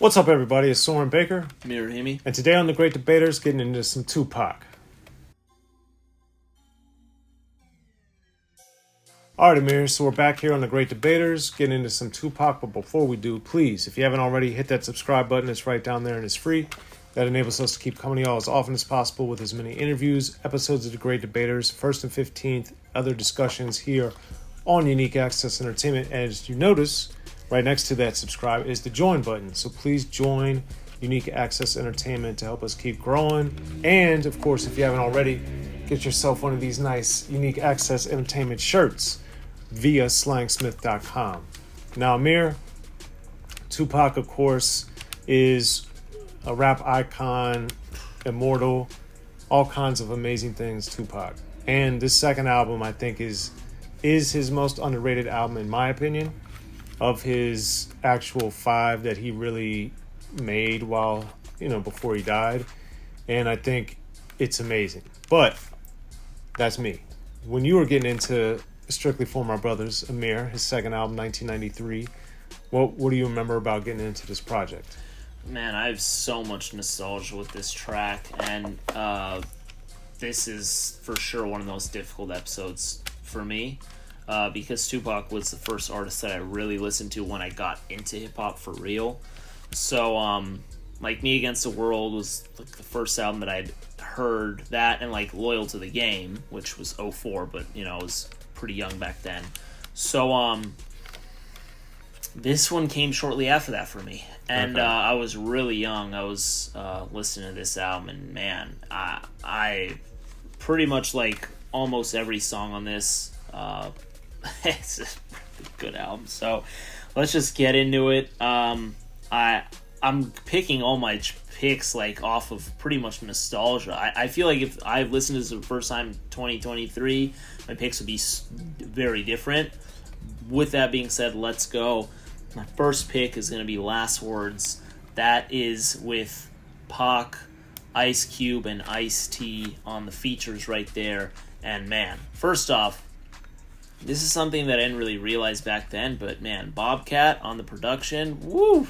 What's up, everybody? It's Soren Baker. Amir, Rahimi. And today on The Great Debaters, getting into some Tupac. Alright, Amir, so we're back here on The Great Debaters, getting into some Tupac. But before we do, please, if you haven't already, hit that subscribe button. It's right down there and it's free. That enables us to keep coming to y'all as often as possible with as many interviews, episodes of The Great Debaters, 1st and 15th, other discussions here on Unique Access Entertainment. And as you notice, right next to that subscribe is the join button. So please join Unique Access Entertainment to help us keep growing. And, of course, if you haven't already, get yourself one of these nice Unique Access Entertainment shirts via slangsmith.com. Now, Amir, Tupac, of course, is a rap icon, immortal, all kinds of amazing things, Tupac. And this second album, I think, is his most underrated album, in my opinion, of his actual 5 that he really made while, before he died. And I think it's amazing. But that's me. When you were getting into Strictly For My Brothers, Amir, his second album, 1993, what do you remember about getting into this project? Man, I have so much nostalgia with this track, and this is for sure one of the most difficult episodes for me. Because Tupac was the first artist that I really listened to when I got into hip-hop for real. So, Me Against the World was like the first album that I'd heard, that and Loyal to the Game, which was 2004, but, I was pretty young back then. So, this one came shortly after that for me. And okay. I was really young. I was listening to this album, and man, I pretty much like almost every song on this. It's a really good album, so let's just get into it. I'm picking all my picks off of pretty much nostalgia. I feel like if I've listened to this for the first time 2023, my picks would be very different. With that being said, let's go. My first pick is going to be Last Words. That is with Pac, Ice Cube, and Ice-T on the features right there. And man, first off, this is something that I didn't really realize back then, but man, Bobcat on the production, woo!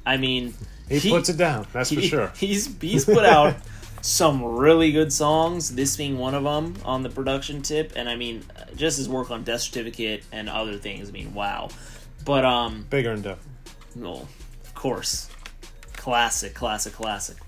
I mean, he puts it down, that's for sure. He's put out some really good songs, this being one of them on the production tip, and I mean, just his work on Death Certificate and other things, I mean, wow. But, Bigger and Tougher. No, of course. Classic.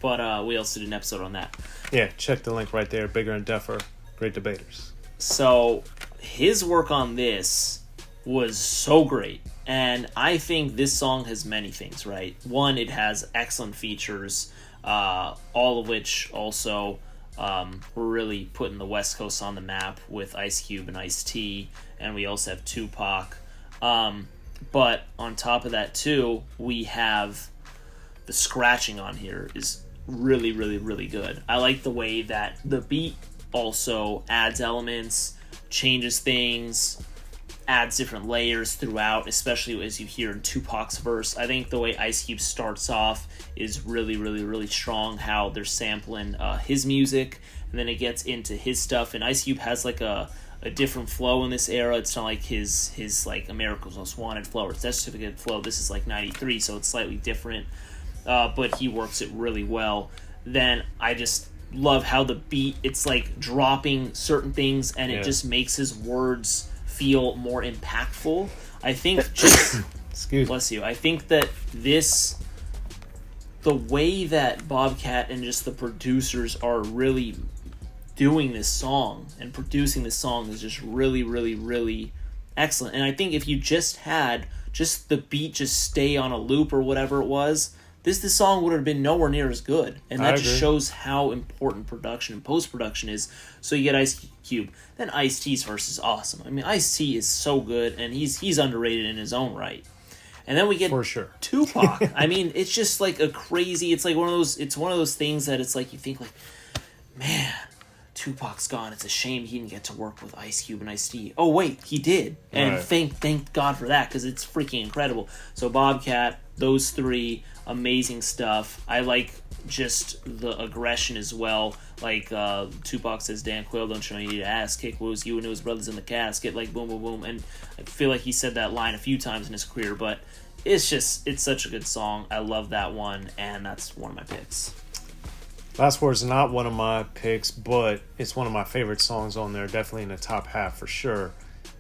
But we also did an episode on that. Yeah, check the link right there, Bigger and Tougher, Great Debaters. So, his work on this was so great. And I think this song has many things, right? One, it has excellent features, all of which also were really putting the West Coast on the map with Ice Cube and Ice-T. And we also have Tupac. But on top of that, too, we have the scratching on here is really, really, really good. I like the way that the beat also adds elements, changes things, adds different layers throughout, especially as you hear in Tupac's verse. I think the way Ice Cube starts off is really, really, really strong, how they're sampling his music, and then it gets into his stuff, and Ice Cube has a different flow in this era. It's not like his America's Most Wanted flow or Death Certificate flow. This is 93, so it's slightly different, but he works it really well. Then I just love how the beat, it's dropping certain things, and it just makes his words feel more impactful. I think just bless you. I think that the way that Bobcat and just the producers are really doing this song and producing this song is just really, really, really excellent. And I think if you just had just the beat just stay on a loop or whatever it was, this song would have been nowhere near as good. And that just shows how important production and post-production is. So you get Ice Cube. Then Ice-T's verse is awesome. I mean, Ice-T is so good, and he's underrated in his own right. And then we get for sure Tupac. I mean, it's just a crazy, it's one of those things that it's you think man, Tupac's gone. It's a shame he didn't get to work with Ice Cube and Ice-T. Oh wait, he did, and right. thank God for that, because it's freaking incredible. So Bobcat, those three, amazing stuff. I like just the aggression as well. Tupac says, "Dan Quayle, don't you know you need to ass kick was you and his brothers in the casket?" Boom, boom, boom. And I feel like he said that line a few times in his career, but it's such a good song. I love that one, and that's one of my picks. Last Word's not one of my picks, but it's one of my favorite songs on there, definitely in the top half for sure.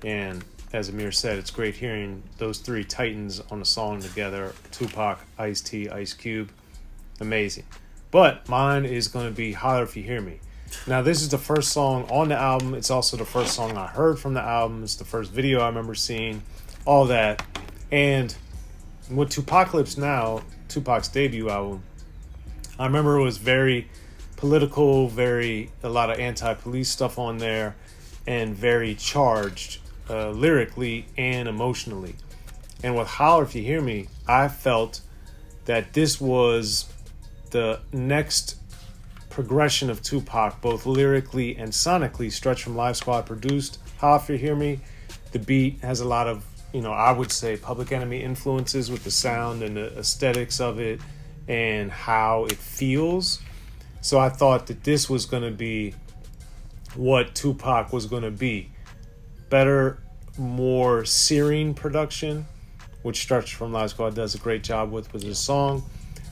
And as Amir said, it's great hearing those three titans on a song together, Tupac, Ice-T, Ice Cube. Amazing. But mine is going to be Holler If You Hear Me. Now, this is the first song on the album. It's also the first song I heard from the album. It's the first video I remember seeing, all that. And with Tupacalypse Now, Tupac's debut album, I remember it was very political, a lot of anti-police stuff on there, and very charged lyrically and emotionally. And with Holler If You Hear Me, I felt that this was the next progression of Tupac, both lyrically and sonically. Stretch from Live Squad produced Holler If You Hear Me. The beat has a lot of, I would say Public Enemy influences with the sound and the aesthetics of it and how it feels. So I thought that this was going to be what Tupac was going to be. Better, more searing production, which Stretch from Live Squad does a great job with his song.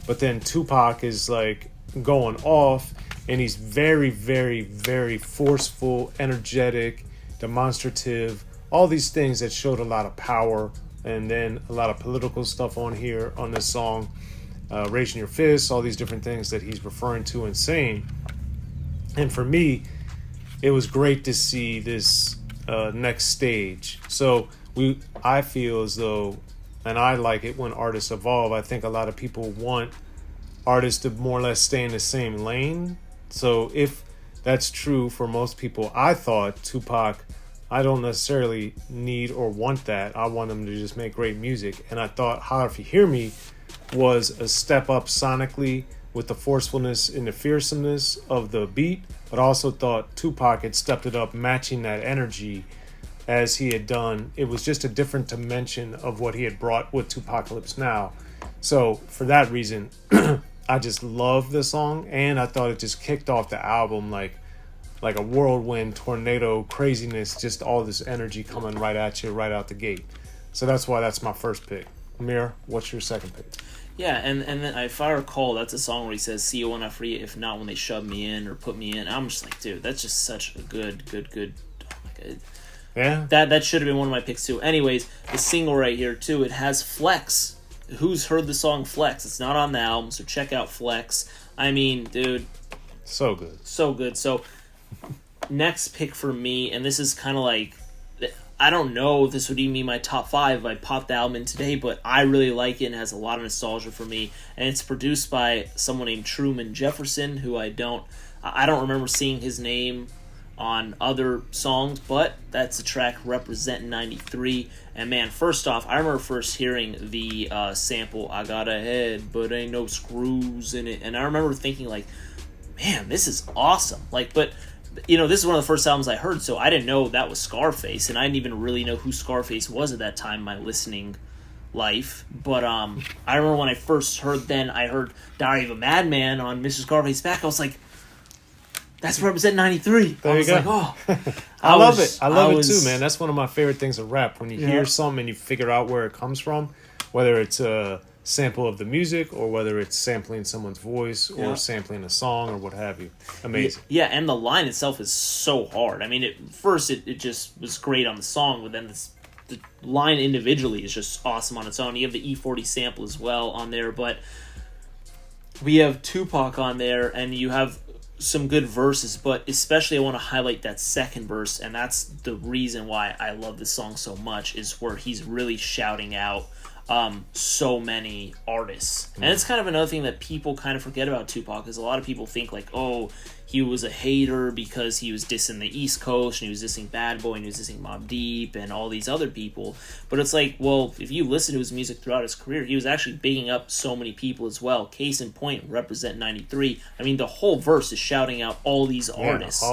But then Tupac is like going off, and he's very, very, very forceful, energetic, demonstrative, all these things that showed a lot of power. And then a lot of political stuff on here on this song. Raising your fists, all these different things that he's referring to and saying. And for me, it was great to see this next stage. So I feel as though, and I like it when artists evolve. I think a lot of people want artists to more or less stay in the same lane. So if that's true for most people, I thought Tupac, I don't necessarily need or want that. I want him to just make great music. And I thought Holler If You Hear Me was a step up sonically with the forcefulness and the fearsomeness of the beat, but also thought Tupac had stepped it up, matching that energy as he had done. It was just a different dimension of what he had brought with Tupacalypse Now. So for that reason, I just love the song, and I thought it just kicked off the album like a whirlwind, tornado, craziness, just all this energy coming right at you right out the gate. So that's why that's my first pick. Amir, what's your second pick? Yeah, and then if I recall, that's a song where he says, "See you when I free, if not when they shove me in or put me in." I'm just like, dude, that's just such a good. Oh my God. Yeah. That should have been one of my picks too. Anyways, the single right here too, it has Flex. Who's heard the song Flex? It's not on the album, so check out Flex. I mean, dude, so good. So good. So next pick for me, and this is kind of like, I don't know if this would even be my top 5 if I popped the album in today, but I really like it and has a lot of nostalgia for me. And it's produced by someone named Truman Jefferson, who I don't remember seeing his name on other songs, but that's the track Represent 93. And man, first off, I remember first hearing the sample, "I got a head, but ain't no screws in it." And I remember thinking like, man, this is awesome. Like, but this is one of the first albums I heard, so I didn't know that was Scarface, and I didn't even really know who Scarface was at that time in my listening life. But I remember when I first heard Diary of a Madman on Mr. Scarface Back, I was like, that's Represent 93. There you go. Like, oh. I love it. I love it too, man. That's one of my favorite things of rap. When you hear something and you figure out where it comes from, whether it's a sample of the music or whether it's sampling someone's voice or sampling a song or what have you. Amazing. Yeah, and the line itself is so hard. I mean, first it just was great on the song, but then the line individually is just awesome on its own. You have the E40 sample as well on there, but we have Tupac on there, and you have some good verses, but especially I want to highlight that second verse, and that's the reason why I love this song so much, is where he's really shouting out so many artists. And it's kind of another thing that people kind of forget about Tupac, is a lot of people think like, oh, he was a hater because he was dissing the East Coast, and he was dissing Bad Boy, and he was dissing Mobb Deep, and all these other people. But it's like, well, if you listen to his music throughout his career, he was actually bigging up so many people as well. Case in point, Represent 93. I mean, the whole verse is shouting out all these artists.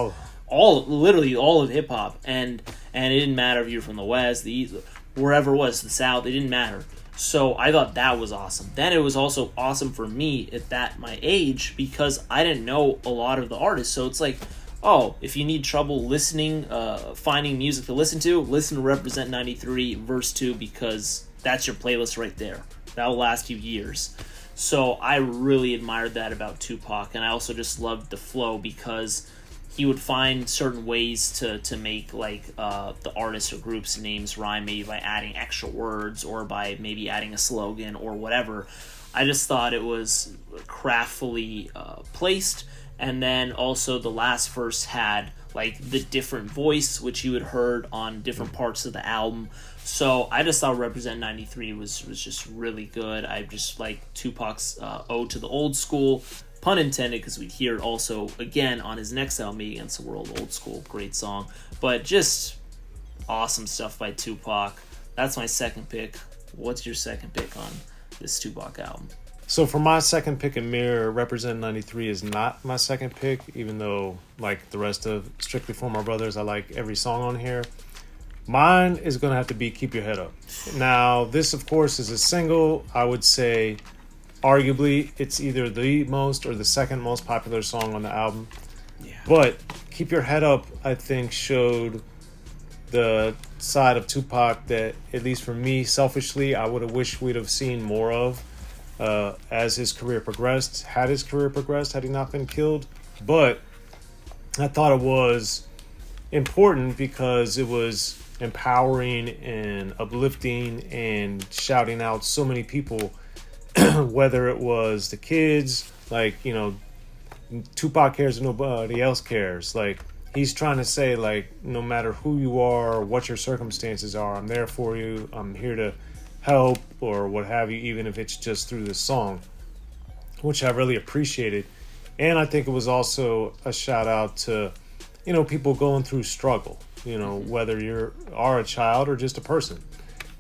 Literally all of hip-hop. And it didn't matter if you were from the West, the East, wherever it was, the South, it didn't matter. So I thought that was awesome. Then it was also awesome for me at my age, because I didn't know a lot of the artists. So it's like, oh, if you need trouble listening, finding music to listen to Represent 93 verse 2, because that's your playlist right there. That'll last you years. So I really admired that about Tupac, and I also just loved the flow because he would find certain ways to make like the artist or group's names rhyme, maybe by adding extra words or by maybe adding a slogan or whatever. I just thought it was craftfully placed, and then also the last verse had like the different voice which you had heard on different parts of the album. So I just thought Represent 93 was just really good. I just like Tupac's Ode to the Old School, pun intended, because we'd hear it also again on his next album, Me Against the World, Old School, great song. But just awesome stuff by Tupac. That's my second pick. What's your second pick on this Tupac album? So for my second pick, Amir, Represent 93 is not my second pick, even though, like the rest of Strictly For My Brothers, I like every song on here. Mine is going to have to be Keep Your Head Up. Now, this, of course, is a single. I would say, arguably, it's either the most or the second most popular song on the album. Yeah. But Keep Your Head Up, I think, showed the side of Tupac that, at least for me, selfishly, I would have wished we'd have seen more of as his career progressed. Had his career progressed, had he not been killed. But I thought it was important because it was empowering and uplifting and shouting out so many people, whether it was the kids, like, you know, Tupac cares and nobody else cares. Like, he's trying to say, like, no matter who you are or what your circumstances are, I'm there for you. I'm here to help or what have you, even if it's just through this song, which I really appreciated. And I think it was also a shout out to, you know, people going through struggle, you know, whether you are a child or just a person.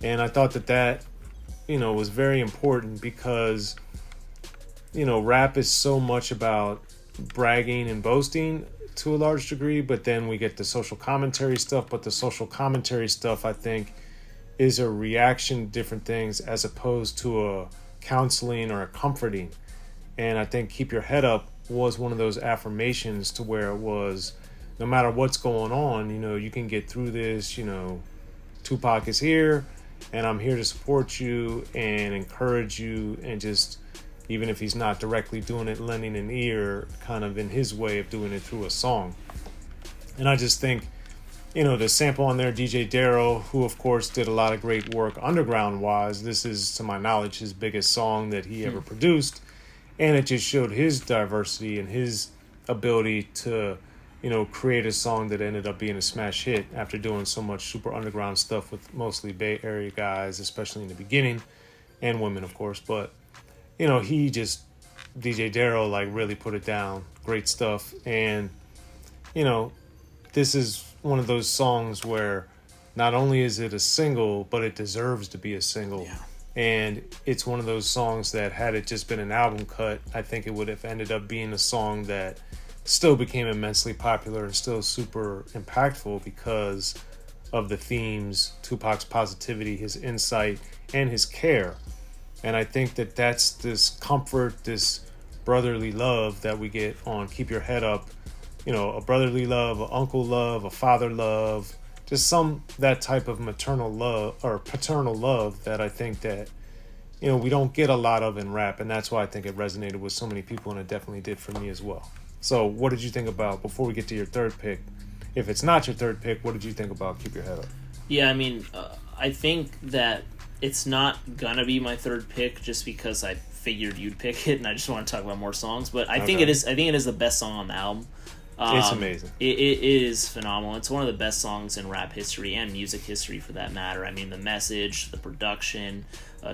And I thought that, you know, was very important because, you know, rap is so much about bragging and boasting to a large degree, but then we get the social commentary stuff. But the social commentary stuff, I think, is a reaction to different things as opposed to a counseling or a comforting. And I think Keep Your Head Up was one of those affirmations to where it was, no matter what's going on, you know, you can get through this. You know, Tupac is here and I'm here to support you and encourage you, and just, even if he's not directly doing it, lending an ear kind of in his way of doing it through a song. And I just think, you know, the sample on there, DJ Darrow, who of course did a lot of great work underground wise, this is, to my knowledge, his biggest song that he ever produced. And it just showed his diversity and his ability to, you know, create a song that ended up being a smash hit after doing so much super underground stuff with mostly Bay Area guys, especially in the beginning, and women, of course. But, you know, he just, DJ Darrow, like, really put it down. Great stuff. And, you know, this is one of those songs where not only is it a single, but it deserves to be a single. Yeah. And it's one of those songs that, had it just been an album cut, I think it would have ended up being a song that still became immensely popular and still super impactful because of the themes, Tupac's positivity, his insight, and his care. And I think that that's this comfort, this brotherly love that we get on Keep Your Head Up. You know, a brotherly love, a uncle love, a father love, just that type of maternal love or paternal love that I think that, you know, we don't get a lot of in rap. And that's why I think it resonated with so many people, and it definitely did for me as well. So what did you think about, before we get to your third pick, if it's not your third pick, what did you think about Keep Your Head Up? Yeah, I mean, I think that it's not gonna be my third pick just because I figured you'd pick it, and I just want to talk about more songs. But I think it is. I think it is the best song on the album. It's amazing. It is phenomenal. It's one of the best songs in rap history and music history, for that matter. I mean, the message, the production.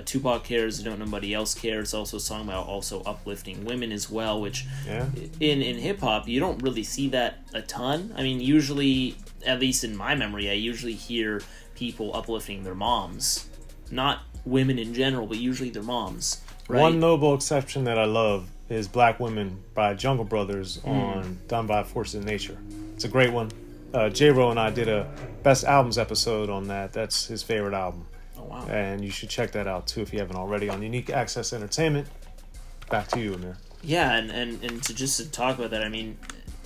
Tupac cares, don't nobody else cares. It's also a song about also uplifting women as well, which in hip hop you don't really see that a ton. I mean, usually, at least in my memory, I usually hear people uplifting their moms, not women in general, but usually their moms. Right? One notable exception that I love is Black Women by Jungle Brothers on Done by Forces of Nature. It's a great one. J-Ro and I did a Best Albums episode on that. That's his favorite album. Oh, wow. And you should check that out too if you haven't already on Unique Access Entertainment. Back to you, Amir. Yeah, and to talk about that, I mean,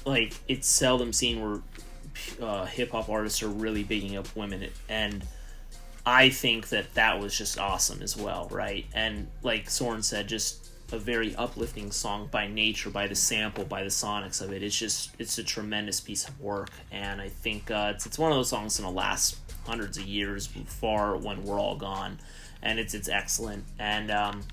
like, it's seldom seen where hip-hop artists are really bigging up women, and I think that was just awesome as well, right? And like Soren said, just a very uplifting song by nature, by the sample, by the sonics of it. It's a tremendous piece of work, and I think it's one of those songs that's gonna last hundreds of years, far when we're all gone, and it's excellent. And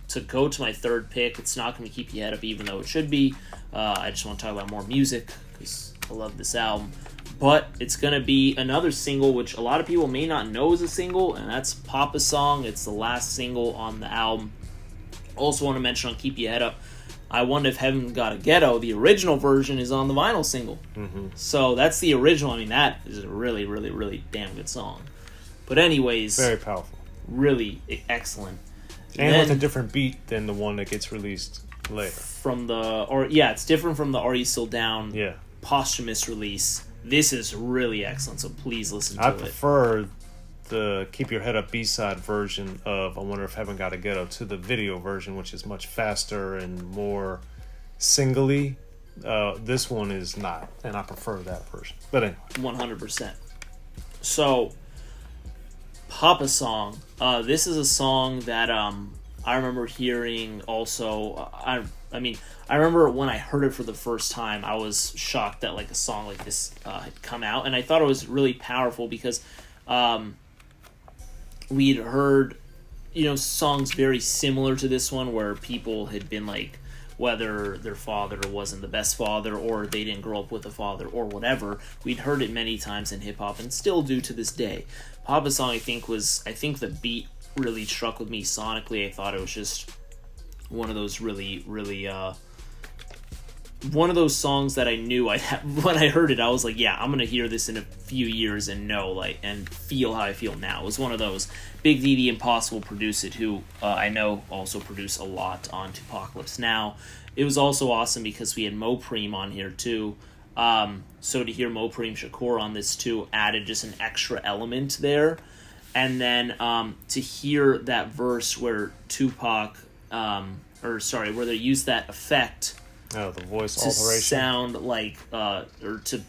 to go to my third pick, it's not going to keep your head up, even though it should be. I just want to talk about more music because I love this album. But it's going to be another single, which a lot of people may not know is a single, and that's Papa's Song. It's the last single on the album. Also want to mention on Keep Your Head Up, I Wonder If Heaven Got a Ghetto, the original version is on the vinyl single. Mm-hmm. So that's the original. I mean, that is a really, really, really damn good song. But anyways... Very powerful. Really excellent. And then, with a different beat than the one that gets released later. It's different from the Are You Still Down posthumous release. This is really excellent, so please listen to it. I prefer the Keep Your Head Up B-side version of I Wonder If Heaven Got a Ghetto to the video version, which is much faster and more singly. This one is not, and I prefer that version. But anyway. 100%. So, Papa's Song. This is a song that I remember hearing also. I remember when I heard it for the first time, I was shocked that like a song like this had come out, and I thought it was really powerful because we'd heard, songs very similar to this one where people had been like, whether their father wasn't the best father or they didn't grow up with a father or whatever, we'd heard it many times in hip-hop and still do to this day. Papa's Song, I think the beat really struck with me sonically. I thought it was just one of those really, really, one of those songs that I knew when I heard it, I was like, yeah, I'm going to hear this in a few years and know, and feel how I feel now. It was one of those. Big D, the Impossible produced it, who I know also produced a lot on Tupacalypse Now. It was also awesome because we had Mo Preem on here too. So to hear Mo Preem Shakur on this too added just an extra element there. And then to hear that verse where where they used that effect. Oh, the voice to alteration. Sound like, or to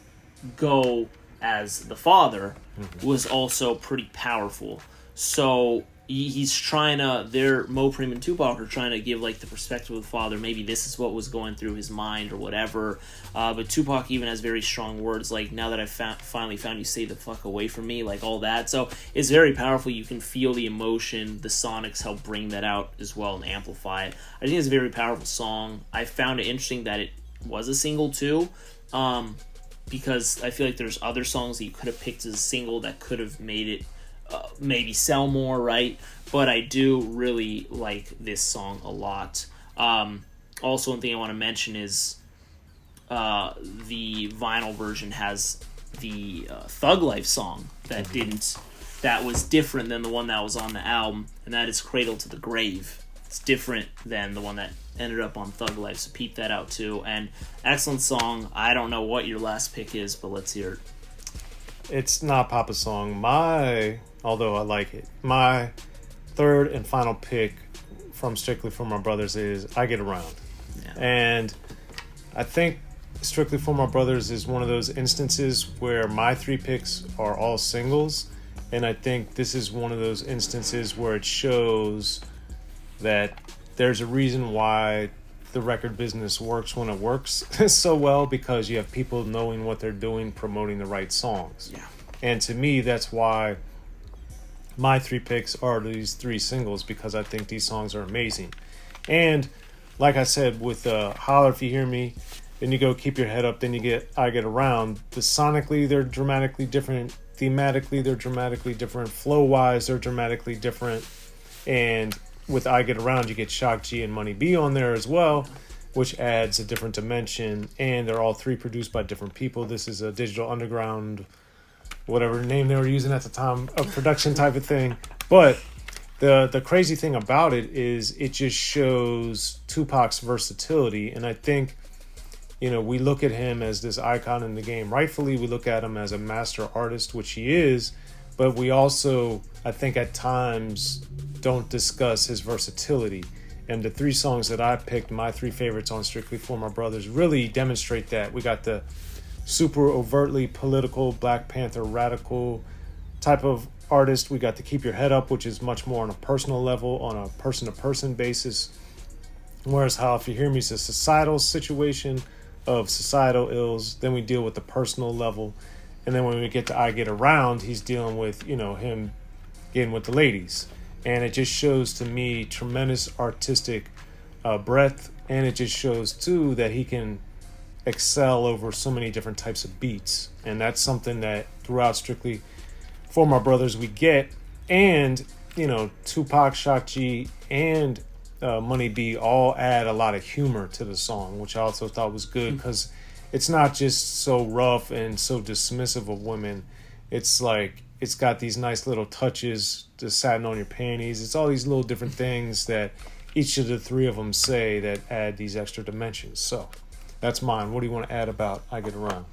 go as the father was also pretty powerful. So he's trying to, Mo Preem and Tupac are trying to give like the perspective of the father. Maybe this is what was going through his mind or whatever. But Tupac even has very strong words like, now that I finally found you, stay the fuck away from me, like all that. So it's very powerful. You can feel the emotion. The sonics help bring that out as well and amplify it. I think it's a very powerful song. I found it interesting that it was a single too. Because I feel like there's other songs that you could have picked as a single that could have made it maybe sell more, right? But I do really like this song a lot. Also, one thing I want to mention is the vinyl version has the Thug Life song that was different than the one that was on the album, and that is Cradle to the Grave. It's different than the one that ended up on Thug Life, so peep that out too. And excellent song. I don't know what your last pick is, but let's hear it. It's not Papa's Song. Although I like it, my third and final pick from Strictly For My Brothers is I Get Around. Yeah. And I think Strictly For My Brothers is one of those instances where my three picks are all singles, and I think this is one of those instances where it shows that there's a reason why the record business works when it works so well, because you have people knowing what they're doing, promoting the right songs. Yeah. And to me, that's why my three picks are these three singles, because I think these songs are amazing. And like I said, with Holler, If You Hear Me, then you go Keep Your Head Up, then you get I Get Around. Sonically, they're dramatically different. Thematically, they're dramatically different. Flow-wise, they're dramatically different. And with I Get Around, you get N.I.G.G.A.Z and Money B on there as well, which adds a different dimension. And they're all three produced by different people. This is a Digital Underground, whatever name they were using at the time of production type of thing. But the crazy thing about it is it just shows Tupac's versatility. And I think, we look at him as this icon in the game. Rightfully, we look at him as a master artist, which he is. But we also, I think at times, don't discuss his versatility. And the three songs that I picked, my three favorites on Strictly For My Brothers, really demonstrate that. We got the super overtly political Black Panther radical type of artist, we got to Keep Your Head Up, which is much more on a personal level, on a person-to-person basis. Whereas How If You Hear Me is a societal situation of societal ills. Then we deal with the personal level. And then when we get to I Get Around, he's dealing with, him getting with the ladies. And it just shows to me tremendous artistic breadth. And it just shows, too, that he can excel over so many different types of beats. And that's something that throughout Strictly For My Brothers we get. And, Tupac, Shock-G, and Money B all add a lot of humor to the song, which I also thought was good because it's not just so rough and so dismissive of women. It's like it's got these nice little touches, the satin on your panties. It's all these little different things that each of the three of them say that add these extra dimensions. So that's mine. What do you want to add about I Get Around?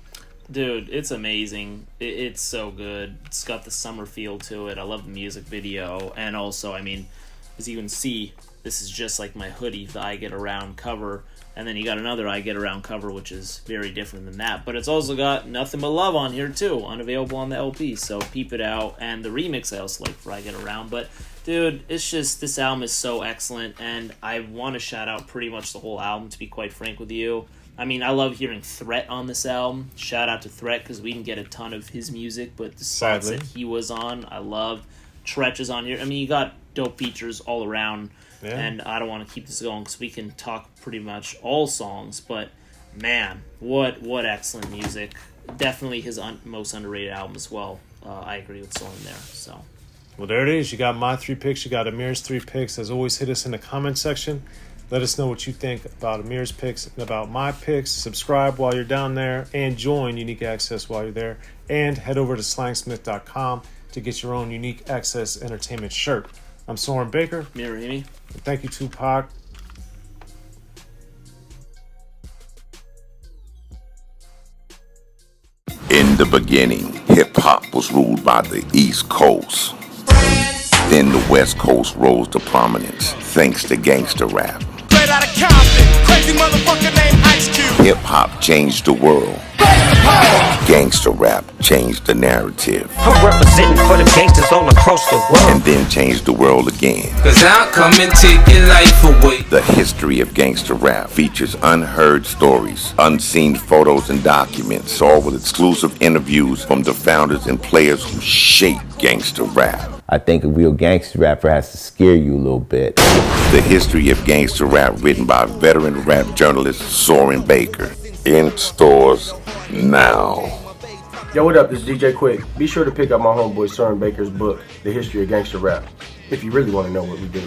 Dude, it's amazing. It's so good. It's got the summer feel to it. I love the music video. And also, as you can see, this is just like my hoodie, the I Get Around cover. And then you got another I Get Around cover, which is very different than that. But it's also got Nothing But Love on here, too. Unavailable on the LP, so peep it out. And the remix I also like for I Get Around. But, dude, it's just, this album is so excellent. And I want to shout out pretty much the whole album, to be quite frank with you. I love hearing Threat on this album. Shout out to Threat, because we didn't get a ton of his music. But the spots that he was on, I love. Tretch is on here. You got dope features all around. Yeah. And I don't want to keep this going because we can talk pretty much all songs, but man, what excellent music. Definitely his most underrated album as well. I agree with Soren there. So, well, there it is. You got my 3 picks. You got Amir's 3 picks. As always, hit us in the comment section. Let us know what you think about Amir's picks and about my picks. Subscribe while you're down there and join Unique Access while you're there. And head over to slangsmith.com to get your own Unique Access Entertainment shirt. I'm Soren Baker. Amir, Rahimi. Thank you, Tupac. In the beginning, hip-hop was ruled by the East Coast. Then the West Coast rose to prominence thanks to gangster rap. Straight out of Compton, crazy motherfucker named Ice-Cube. Hip-hop changed the world. Gangster rap changed the narrative. I'm representing for the gangsters all across the world. And then changed the world again. Cause I'll come and take your life away. The history of gangster rap features unheard stories, unseen photos and documents, all with exclusive interviews from the founders and players who shaped gangster rap. I think a real gangster rapper has to scare you a little bit. The history of gangster rap written by veteran rap journalist Soren Baker. In stores now. Yo, what up? This is DJ Quick. Be sure to pick up my homeboy Soren Baker's book, The History of Gangster Rap, if you really want to know what we do.